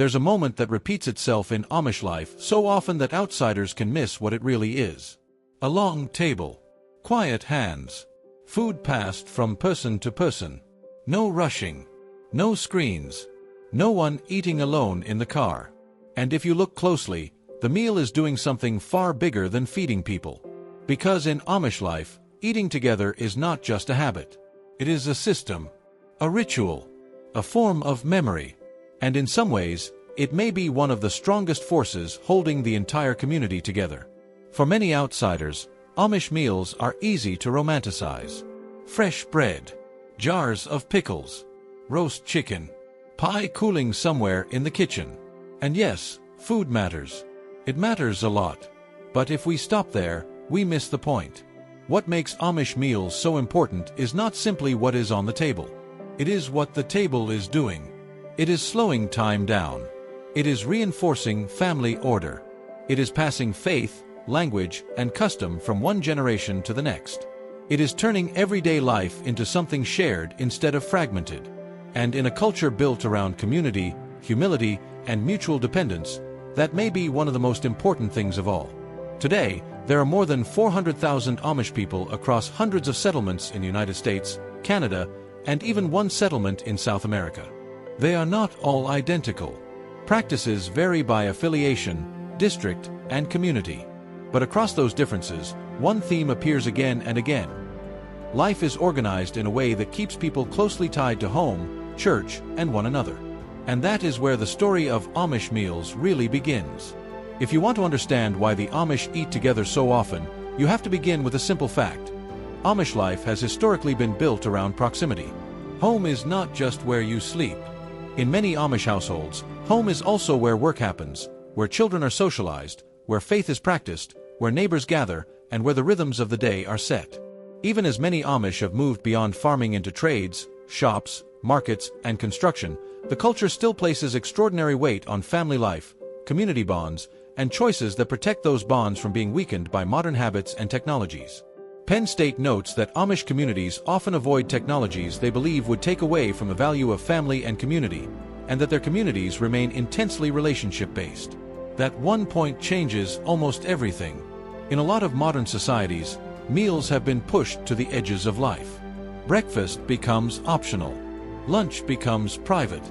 There's a moment that repeats itself in Amish life so often that outsiders can miss what it really is. A long table. Quiet hands. Food passed from person to person. No rushing. No screens. No one eating alone in the car. And if you look closely, the meal is doing something far bigger than feeding people. Because in Amish life, eating together is not just a habit. It is a system, a ritual, a form of memory. And in some ways, it may be one of the strongest forces holding the entire community together. For many outsiders, Amish meals are easy to romanticize. Fresh bread, jars of pickles, roast chicken, pie cooling somewhere in the kitchen. And yes, food matters. It matters a lot. But if we stop there, we miss the point. What makes Amish meals so important is not simply what is on the table. It is what the table is doing. It is slowing time down. It is reinforcing family order. It is passing faith, language, and custom from one generation to the next. It is turning everyday life into something shared instead of fragmented. And in a culture built around community, humility, and mutual dependence, that may be one of the most important things of all. Today, there are more than 400,000 Amish people across hundreds of settlements in the United States, Canada, and even one settlement in South America. They are not all identical. Practices vary by affiliation, district, and community. But across those differences, one theme appears again and again. Life is organized in a way that keeps people closely tied to home, church, and one another. And that is where the story of Amish meals really begins. If you want to understand why the Amish eat together so often, you have to begin with a simple fact. Amish life has historically been built around proximity. Home is not just where you sleep. In many Amish households, home is also where work happens, where children are socialized, where faith is practiced, where neighbors gather, and where the rhythms of the day are set. Even as many Amish have moved beyond farming into trades, shops, markets, and construction, the culture still places extraordinary weight on family life, community bonds, and choices that protect those bonds from being weakened by modern habits and technologies. Penn State notes that Amish communities often avoid technologies they believe would take away from the value of family and community, and that their communities remain intensely relationship-based. That one point changes almost everything. In a lot of modern societies, meals have been pushed to the edges of life. Breakfast becomes optional. Lunch becomes private.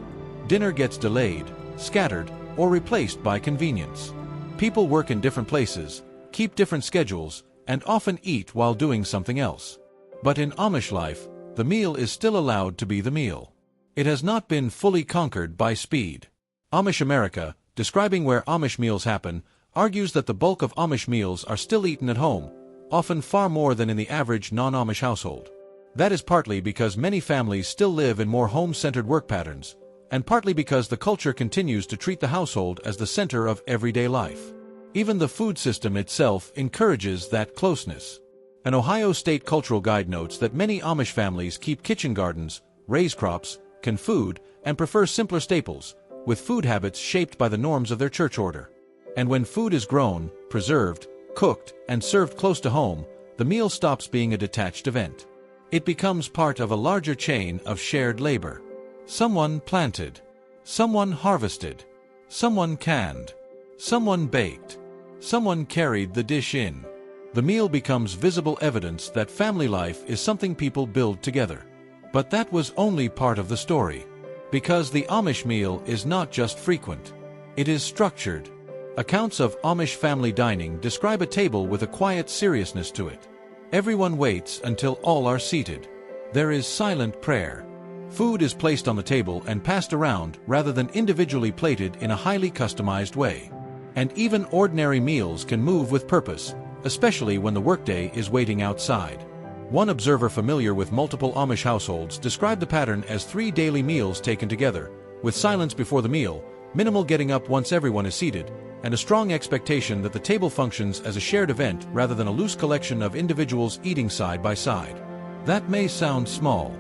Dinner gets delayed, scattered, or replaced by convenience. People work in different places, keep different schedules, and often eat while doing something else. But in Amish life, the meal is still allowed to be the meal. It has not been fully conquered by speed. Amish America, describing where Amish meals happen, argues that the bulk of Amish meals are still eaten at home, often far more than in the average non-Amish household. That is partly because many families still live in more home-centered work patterns, and partly because the culture continues to treat the household as the center of everyday life. Even the food system itself encourages that closeness. An Ohio State cultural guide notes that many Amish families keep kitchen gardens, raise crops, can food, and prefer simpler staples, with food habits shaped by the norms of their church order. And when food is grown, preserved, cooked, and served close to home, the meal stops being a detached event. It becomes part of a larger chain of shared labor. Someone planted, someone harvested, someone canned, someone baked, someone carried the dish in. The meal becomes visible evidence that family life is something people build together. But that was only part of the story. Because the Amish meal is not just frequent. It is structured. Accounts of Amish family dining describe a table with a quiet seriousness to it. Everyone waits until all are seated. There is silent prayer. Food is placed on the table and passed around rather than individually plated in a highly customized way. And even ordinary meals can move with purpose, especially when the workday is waiting outside. One observer familiar with multiple Amish households described the pattern as 3 daily meals taken together, with silence before the meal, minimal getting up once everyone is seated, and a strong expectation that the table functions as a shared event rather than a loose collection of individuals eating side by side. That may sound small.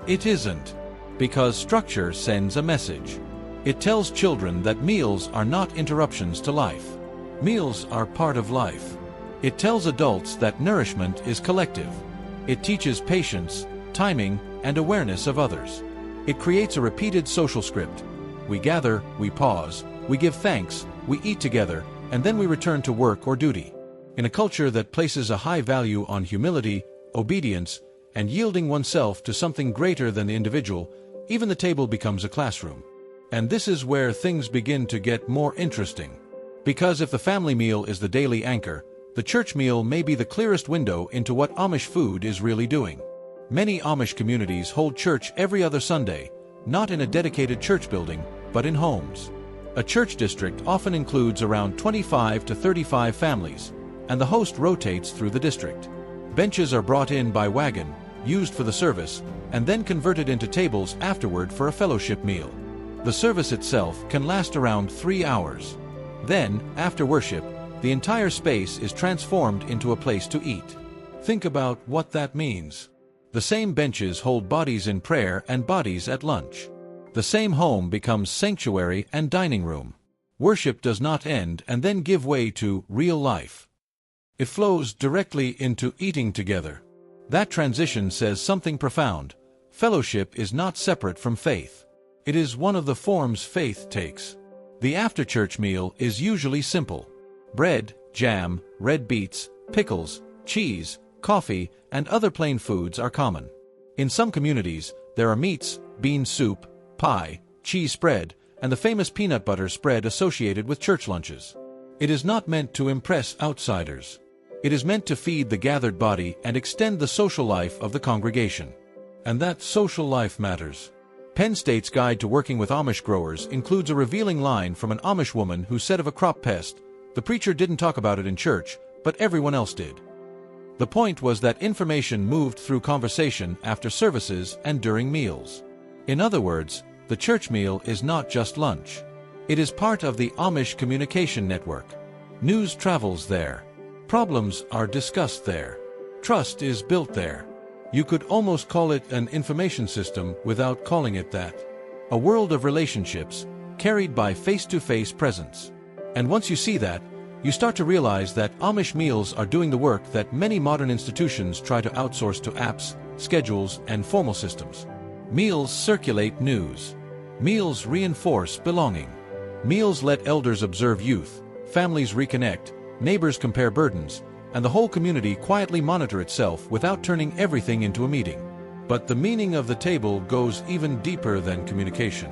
It isn't. Because structure sends a message. It tells children that meals are not interruptions to life. Meals are part of life. It tells adults that nourishment is collective. It teaches patience, timing, and awareness of others. It creates a repeated social script. We gather, we pause, we give thanks, we eat together, and then we return to work or duty. In a culture that places a high value on humility, obedience, and yielding oneself to something greater than the individual, even the table becomes a classroom. And this is where things begin to get more interesting. Because if the family meal is the daily anchor, the church meal may be the clearest window into what Amish food is really doing. Many Amish communities hold church every other Sunday, not in a dedicated church building, but in homes. A church district often includes around 25 to 35 families, and the host rotates through the district. Benches are brought in by wagon, used for the service, and then converted into tables afterward for a fellowship meal. The service itself can last around 3 hours. Then, after worship, the entire space is transformed into a place to eat. Think about what that means. The same benches hold bodies in prayer and bodies at lunch. The same home becomes sanctuary and dining room. Worship does not end and then give way to real life. It flows directly into eating together. That transition says something profound. Fellowship is not separate from faith. It is one of the forms faith takes. The after-church meal is usually simple. Bread, jam, red beets, pickles, cheese, coffee, and other plain foods are common. In some communities, there are meats, bean soup, pie, cheese spread, and the famous peanut butter spread associated with church lunches. It is not meant to impress outsiders. It is meant to feed the gathered body and extend the social life of the congregation. And that social life matters. Penn State's Guide to Working with Amish Growers includes a revealing line from an Amish woman who said of a crop pest, "The preacher didn't talk about it in church, but everyone else did." The point was that information moved through conversation after services and during meals. In other words, the church meal is not just lunch. It is part of the Amish communication network. News travels there. Problems are discussed there. Trust is built there. You could almost call it an information system without calling it that. A world of relationships, carried by face-to-face presence. And once you see that, you start to realize that Amish meals are doing the work that many modern institutions try to outsource to apps, schedules, and formal systems. Meals circulate news. Meals reinforce belonging. Meals let elders observe youth, families reconnect, neighbors compare burdens, and the whole community quietly monitor itself without turning everything into a meeting. But the meaning of the table goes even deeper than communication.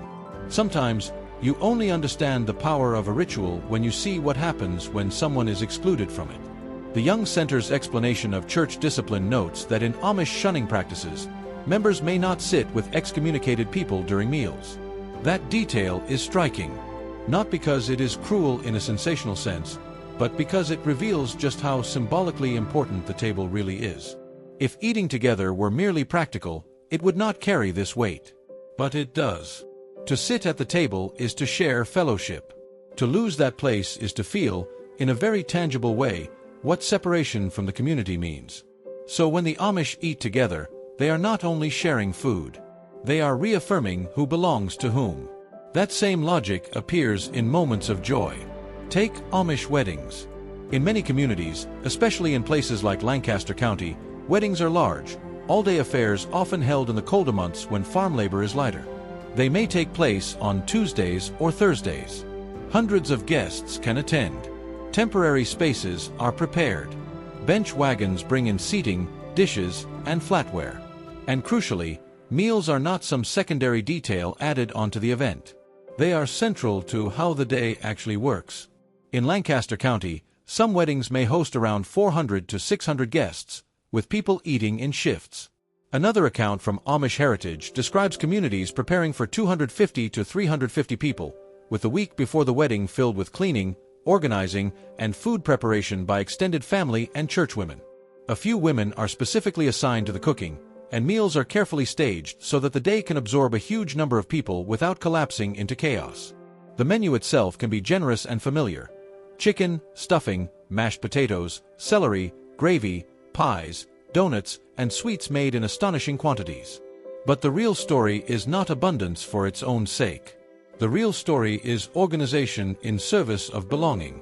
Sometimes, you only understand the power of a ritual when you see what happens when someone is excluded from it. The Young Center's explanation of church discipline notes that in Amish shunning practices, members may not sit with excommunicated people during meals. That detail is striking, not because it is cruel in a sensational sense, but because it reveals just how symbolically important the table really is. If eating together were merely practical, it would not carry this weight. But it does. To sit at the table is to share fellowship. To lose that place is to feel, in a very tangible way, what separation from the community means. So when the Amish eat together, they are not only sharing food. They are reaffirming who belongs to whom. That same logic appears in moments of joy. Take Amish weddings. In many communities, especially in places like Lancaster County, weddings are large, all-day affairs often held in the colder months when farm labor is lighter. They may take place on Tuesdays or Thursdays. Hundreds of guests can attend. Temporary spaces are prepared. Bench wagons bring in seating, dishes, and flatware. And crucially, meals are not some secondary detail added onto the event. They are central to how the day actually works. In Lancaster County, some weddings may host around 400 to 600 guests, with people eating in shifts. Another account from Amish Heritage describes communities preparing for 250 to 350 people, with the week before the wedding filled with cleaning, organizing, and food preparation by extended family and church women. A few women are specifically assigned to the cooking, and meals are carefully staged so that the day can absorb a huge number of people without collapsing into chaos. The menu itself can be generous and familiar. Chicken, stuffing, mashed potatoes, celery, gravy, pies, donuts, and sweets made in astonishing quantities. But the real story is not abundance for its own sake. The real story is organization in service of belonging.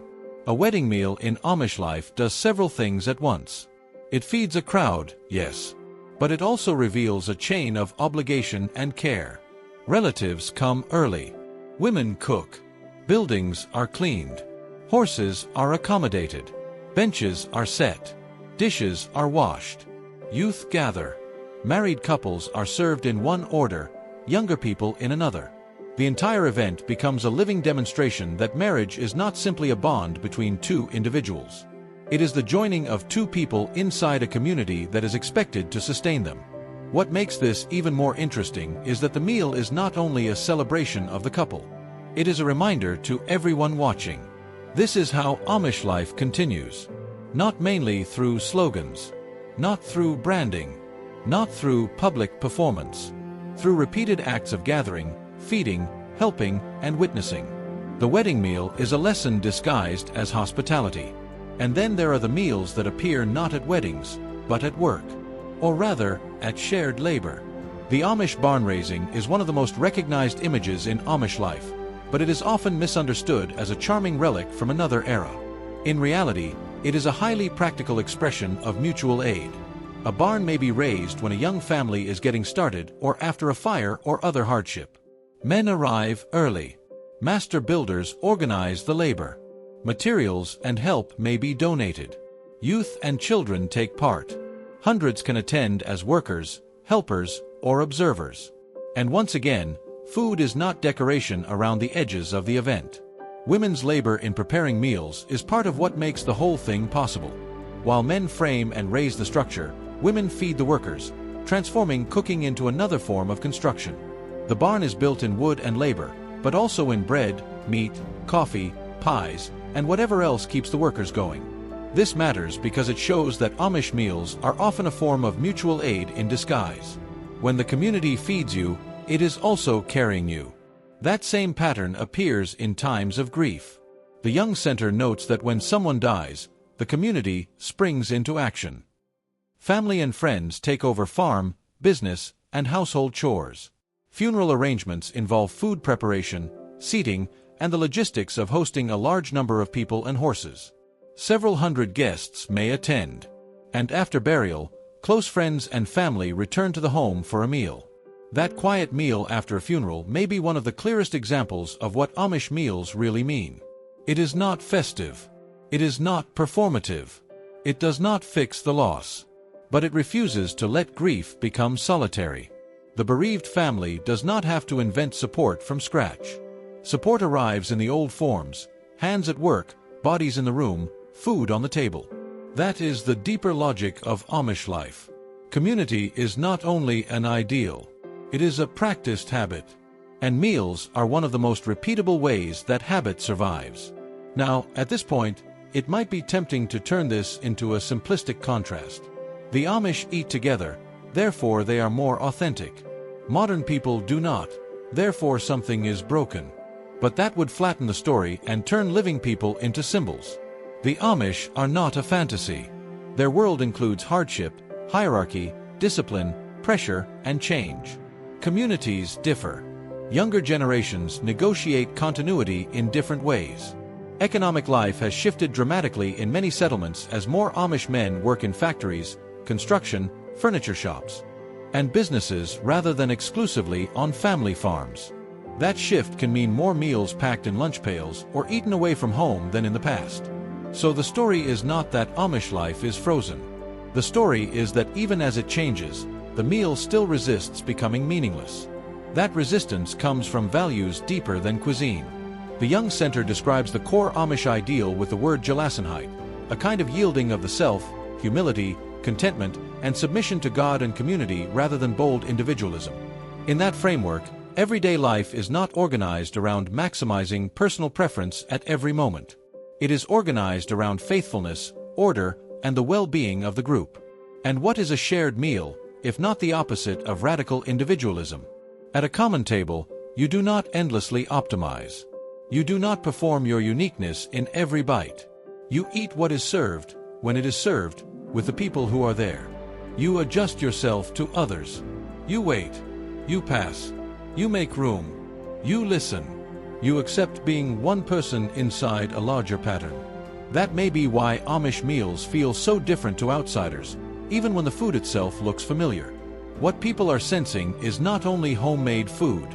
A wedding meal in Amish life does several things at once. It feeds a crowd, yes, but it also reveals a chain of obligation and care. Relatives come early. Women cook. Buildings are cleaned. Horses are accommodated. Benches are set. Dishes are washed. Youth gather. Married couples are served in one order, younger people in another. The entire event becomes a living demonstration that marriage is not simply a bond between two individuals. It is the joining of two people inside a community that is expected to sustain them. What makes this even more interesting is that the meal is not only a celebration of the couple. It is a reminder to everyone watching. This is how Amish life continues. Not mainly through slogans, not through branding, not through public performance, through repeated acts of gathering, feeding, helping, and witnessing. The wedding meal is a lesson disguised as hospitality. And then there are the meals that appear not at weddings, but at work. Or rather, at shared labor. The Amish barn raising is one of the most recognized images in Amish life, but it is often misunderstood as a charming relic from another era. In reality, it is a highly practical expression of mutual aid. A barn may be raised when a young family is getting started or after a fire or other hardship. Men arrive early. Master builders organize the labor. Materials and help may be donated. Youth and children take part. Hundreds can attend as workers, helpers, or observers. And once again, food is not decoration around the edges of the event. Women's labor in preparing meals is part of what makes the whole thing possible. While men frame and raise the structure, women feed the workers, transforming cooking into another form of construction. The barn is built in wood and labor, but also in bread, meat, coffee, pies, and whatever else keeps the workers going. This matters because it shows that Amish meals are often a form of mutual aid in disguise. When the community feeds you, it is also carrying you. That same pattern appears in times of grief. The Young Center notes that when someone dies, the community springs into action. Family and friends take over farm, business, and household chores. Funeral arrangements involve food preparation, seating, and the logistics of hosting a large number of people and horses. Several hundred guests may attend. And after burial, close friends and family return to the home for a meal. That quiet meal after a funeral may be one of the clearest examples of what Amish meals really mean. It is not festive. It is not performative. It does not fix the loss. But it refuses to let grief become solitary. The bereaved family does not have to invent support from scratch. Support arrives in the old forms: hands at work, bodies in the room, food on the table. That is the deeper logic of Amish life. Community is not only an ideal. It is a practiced habit. And meals are one of the most repeatable ways that habit survives. Now, at this point, it might be tempting to turn this into a simplistic contrast. The Amish eat together, therefore they are more authentic. Modern people do not, therefore something is broken. But that would flatten the story and turn living people into symbols. The Amish are not a fantasy. Their world includes hardship, hierarchy, discipline, pressure, and change. Communities differ. Younger generations negotiate continuity in different ways. Economic life has shifted dramatically in many settlements as more Amish men work in factories, construction, furniture shops, and businesses rather than exclusively on family farms. That shift can mean more meals packed in lunch pails or eaten away from home than in the past. So the story is not that Amish life is frozen. The story is that even as it changes, the meal still resists becoming meaningless. That resistance comes from values deeper than cuisine. The Young Center describes the core Amish ideal with the word gelassenheit, a kind of yielding of the self, humility, contentment, and submission to God and community rather than bold individualism. In that framework, everyday life is not organized around maximizing personal preference at every moment. It is organized around faithfulness, order, and the well-being of the group. And what is a shared meal, if not the opposite of radical individualism? At a common table, you do not endlessly optimize. You do not perform your uniqueness in every bite. You eat what is served, when it is served, with the people who are there. You adjust yourself to others. You wait. You pass. You make room. You listen. You accept being one person inside a larger pattern. That may be why Amish meals feel so different to outsiders, even when the food itself looks familiar. What people are sensing is not only homemade food.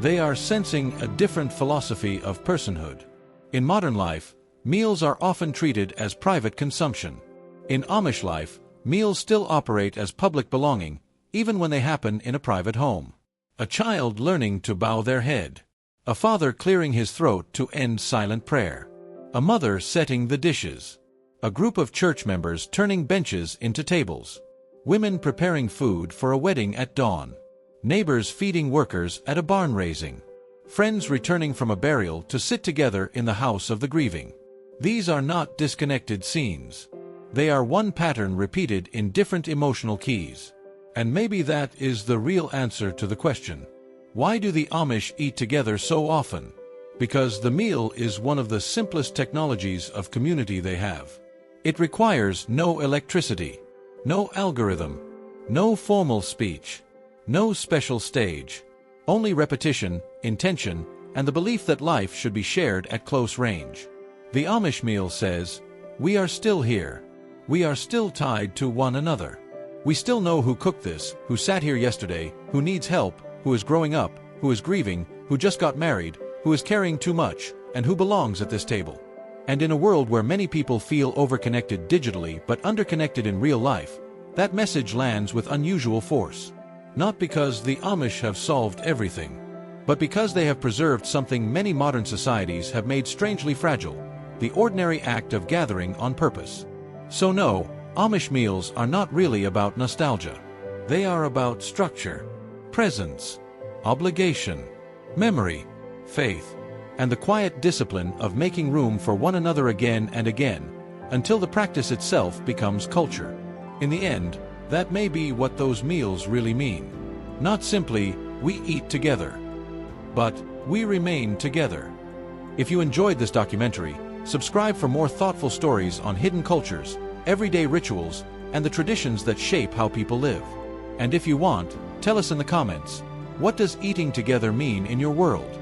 They are sensing a different philosophy of personhood. In modern life, meals are often treated as private consumption. In Amish life, meals still operate as public belonging, even when they happen in a private home. A child learning to bow their head. A father clearing his throat to end silent prayer. A mother setting the dishes. A group of church members turning benches into tables. Women preparing food for a wedding at dawn. Neighbors feeding workers at a barn raising. Friends returning from a burial to sit together in the house of the grieving. These are not disconnected scenes. They are one pattern repeated in different emotional keys. And maybe that is the real answer to the question. Why do the Amish eat together so often? Because the meal is one of the simplest technologies of community they have. It requires no electricity, no algorithm, no formal speech, no special stage, only repetition, intention, and the belief that life should be shared at close range. The Amish meal says, we are still here. We are still tied to one another. We still know who cooked this, who sat here yesterday, who needs help, who is growing up, who is grieving, who just got married, who is carrying too much, and who belongs at this table. And in a world where many people feel overconnected digitally but underconnected in real life, that message lands with unusual force. Not because the Amish have solved everything, but because they have preserved something many modern societies have made strangely fragile, the ordinary act of gathering on purpose. So no, Amish meals are not really about nostalgia. They are about structure, presence, obligation, memory, faith, and the quiet discipline of making room for one another again and again, until the practice itself becomes culture. In the end, that may be what those meals really mean. Not simply, we eat together, but we remain together. If you enjoyed this documentary, subscribe for more thoughtful stories on hidden cultures, everyday rituals, and the traditions that shape how people live. And if you want, tell us in the comments, what does eating together mean in your world?